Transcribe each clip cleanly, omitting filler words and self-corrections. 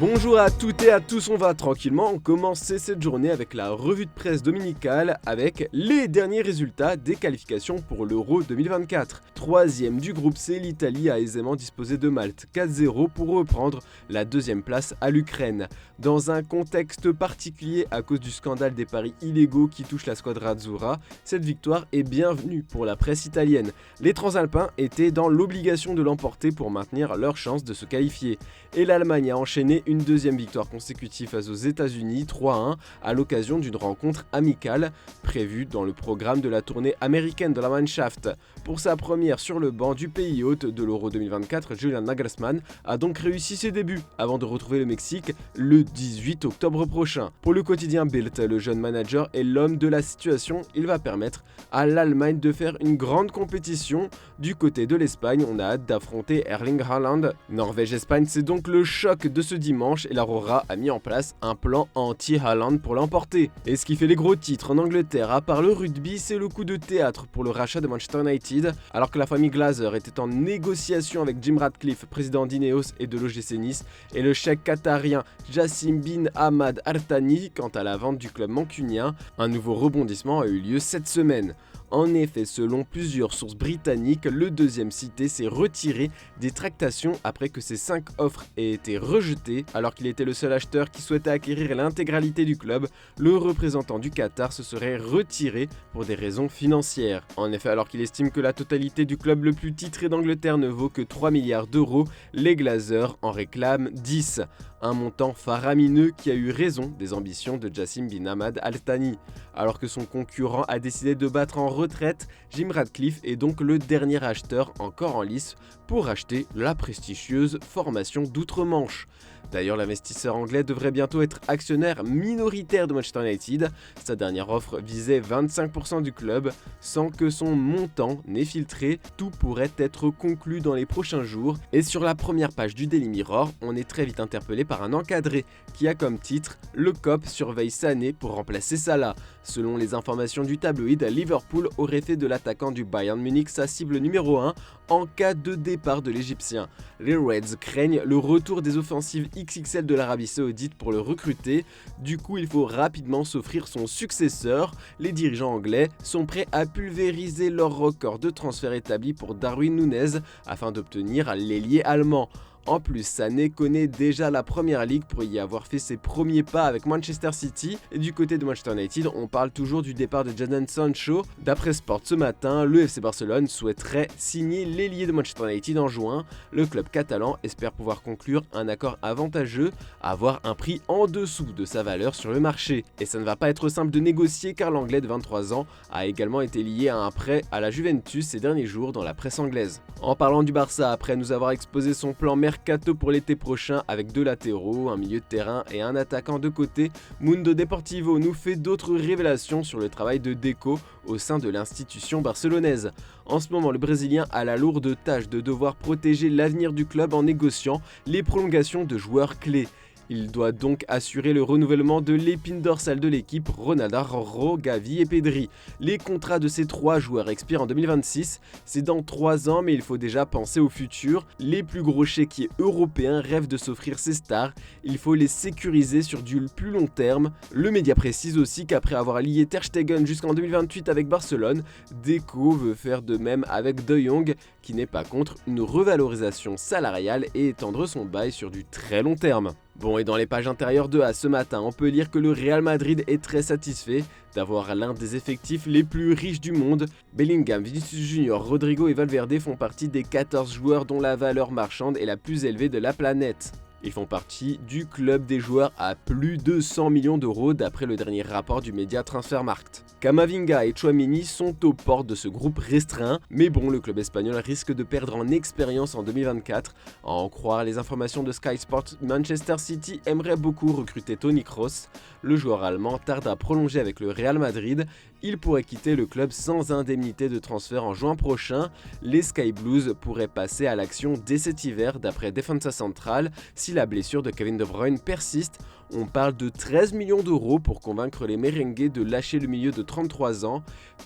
Bonjour à toutes et à tous, on va tranquillement commencer cette journée avec la revue de presse dominicale avec les derniers résultats des qualifications pour l'Euro 2024. Troisième du groupe C, l'Italie a aisément disposé de Malte 4-0 pour reprendre la deuxième place à l'Ukraine. Dans un contexte particulier à cause du scandale des paris illégaux qui touche la squadra azzurra, cette victoire est bienvenue pour la presse italienne. Les Transalpins étaient dans l'obligation de l'emporter pour maintenir leur chance de se qualifier. Et l'Allemagne a enchaîné une deuxième victoire consécutive face aux États-Unis 3-1 à l'occasion d'une rencontre amicale prévue dans le programme de la tournée américaine de la Mannschaft. Pour sa première sur le banc du pays hôte de l'Euro 2024, Julian Nagelsmann a donc réussi ses débuts avant de retrouver le Mexique le 18 octobre prochain. Pour le quotidien Bild, le jeune manager est l'homme de la situation. Il va permettre à l'Allemagne de faire une grande compétition. Du côté de l'Espagne, on a hâte d'affronter Erling Haaland. Norvège-Espagne, c'est donc le choc de ce dimanche et la Rora a mis en place un plan anti-Haaland pour l'emporter. Et ce qui fait les gros titres en Angleterre, à part le rugby, c'est le coup de théâtre pour le rachat de Manchester United. Alors que la famille Glazer était en négociation avec Jim Ratcliffe, président d'Ineos et de l'OGC Nice, et le cheikh qatarien Jassim bin Hamad Al Thani quant à la vente du club mancunien, un nouveau rebondissement a eu lieu cette semaine. En effet, selon plusieurs sources britanniques, le deuxième cité s'est retiré des tractations après que ses 5 offres aient été rejetées. Alors qu'il était le seul acheteur qui souhaitait acquérir l'intégralité du club, le représentant du Qatar se serait retiré pour des raisons financières. En effet, alors qu'il estime que la totalité du club le plus titré d'Angleterre ne vaut que 3 milliards d'euros, les Glazers en réclament 10. Un montant faramineux qui a eu raison des ambitions de Jassim bin Hamad Al Thani. Alors que son concurrent a décidé de battre en retraite, Jim Ratcliffe est donc le dernier acheteur encore en lice pour acheter la prestigieuse formation d'outre-Manche. D'ailleurs, l'investisseur anglais devrait bientôt être actionnaire minoritaire de Manchester United. Sa dernière offre visait 25% du club. Sans que son montant n'ait filtré, tout pourrait être conclu dans les prochains jours. Et sur la première page du Daily Mirror, on est très vite interpellé par un encadré qui a comme titre « Le COP surveille Sané pour remplacer Salah ». Selon les informations du tabloïd, Liverpool aurait fait de l'attaquant du Bayern Munich sa cible numéro 1 en cas de départ de l'Égyptien. Les Reds craignent le retour des offensives XXL de l'Arabie Saoudite pour le recruter. Du coup, il faut rapidement s'offrir son successeur. Les dirigeants anglais sont prêts à pulvériser leur record de transfert établi pour Darwin Núñez afin d'obtenir l'ailier allemand. En plus, Sané connaît déjà la première ligue pour y avoir fait ses premiers pas avec Manchester City. Et du côté de Manchester United, on parle toujours du départ de Jadon Sancho. D'après Sport ce matin, le FC Barcelone souhaiterait signer l'ailier de Manchester United en juin. Le club catalan espère pouvoir conclure un accord avantageux, avoir un prix en dessous de sa valeur sur le marché. Et ça ne va pas être simple de négocier car l'anglais de 23 ans a également été lié à un prêt à la Juventus ces derniers jours dans la presse anglaise. En parlant du Barça, après nous avoir exposé son plan mercato pour l'été prochain avec 2 latéraux, un milieu de terrain et un attaquant de côté, Mundo Deportivo nous fait d'autres révélations sur le travail de Deco au sein de l'institution barcelonaise. En ce moment, le Brésilien a la lourde tâche de devoir protéger l'avenir du club en négociant les prolongations de joueurs clés. Il doit donc assurer le renouvellement de l'épine dorsale de l'équipe, Ronaldo, Gavi et Pedri. Les contrats de ces 3 joueurs expirent en 2026, c'est dans 3 ans mais il faut déjà penser au futur. Les plus gros chéquiers européens rêvent de s'offrir ces stars, il faut les sécuriser sur du plus long terme. Le média précise aussi qu'après avoir lié Ter Stegen jusqu'en 2028 avec Barcelone, Deco veut faire de même avec De Jong, qui n'est pas contre une revalorisation salariale et étendre son bail sur du très long terme. Bon, et dans les pages intérieures de A ce matin, on peut lire que le Real Madrid est très satisfait d'avoir l'un des effectifs les plus riches du monde. Bellingham, Vinicius Junior, Rodrigo et Valverde font partie des 14 joueurs dont la valeur marchande est la plus élevée de la planète. Ils font partie du club des joueurs à plus de 100 millions d'euros d'après le dernier rapport du média Transfermarkt. Camavinga et Tchouaméni sont aux portes de ce groupe restreint, mais bon, le club espagnol risque de perdre en expérience en 2024. À en croire les informations de Sky Sports, Manchester City aimerait beaucoup recruter Toni Kroos. Le joueur allemand tarde à prolonger avec le Real Madrid. il pourrait quitter le club sans indemnité de transfert en juin prochain. Les Sky Blues pourraient passer à l'action dès cet hiver d'après Defensa Central si la blessure de Kevin De Bruyne persiste. On parle de 13 millions d'euros pour convaincre les merengues de lâcher le milieu de 33 ans.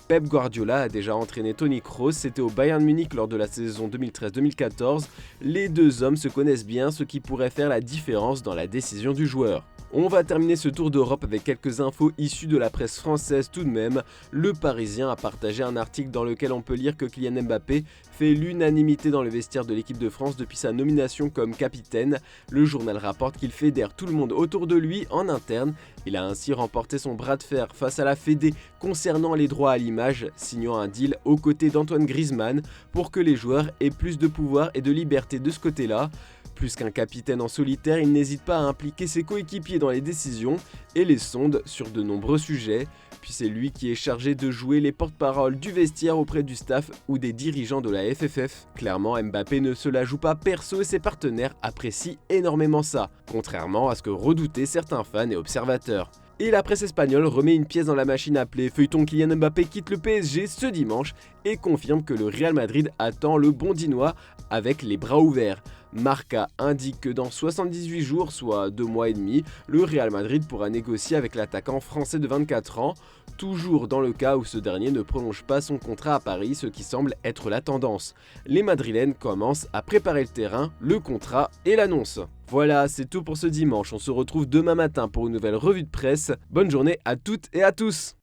Pep Guardiola a déjà entraîné Toni Kroos, c'était au Bayern Munich lors de la saison 2013-2014. Les deux hommes se connaissent bien, ce qui pourrait faire la différence dans la décision du joueur. On va terminer ce tour d'Europe avec quelques infos issues de la presse française tout de même. Le Parisien a partagé un article dans lequel on peut lire que Kylian Mbappé fait l'unanimité dans le vestiaire de l'équipe de France depuis sa nomination comme capitaine. Le journal rapporte qu'il fédère tout le monde autour de lui en interne. Il a ainsi remporté son bras de fer face à la Fédé concernant les droits à l'image, signant un deal aux côtés d'Antoine Griezmann pour que les joueurs aient plus de pouvoir et de liberté de ce côté-là. Plus qu'un capitaine en solitaire, il n'hésite pas à impliquer ses coéquipiers dans les décisions et les sonde sur de nombreux sujets. Puis c'est lui qui est chargé de jouer les porte-paroles du vestiaire auprès du staff ou des dirigeants de la FFF. Clairement, Mbappé ne se la joue pas perso et ses partenaires apprécient énormément ça, contrairement à ce que redoutaient certains fans et observateurs. Et la presse espagnole remet une pièce dans la machine appelée Feuilleton Kylian Mbappé quitte le PSG ce dimanche et confirme que le Real Madrid attend le Bondinois avec les bras ouverts. Marca indique que dans 78 jours, soit 2 mois et demi, le Real Madrid pourra négocier avec l'attaquant français de 24 ans, toujours dans le cas où ce dernier ne prolonge pas son contrat à Paris, ce qui semble être la tendance. Les Madrilènes commencent à préparer le terrain, le contrat et l'annonce. Voilà, c'est tout pour ce dimanche, on se retrouve demain matin pour une nouvelle revue de presse. Bonne journée à toutes et à tous!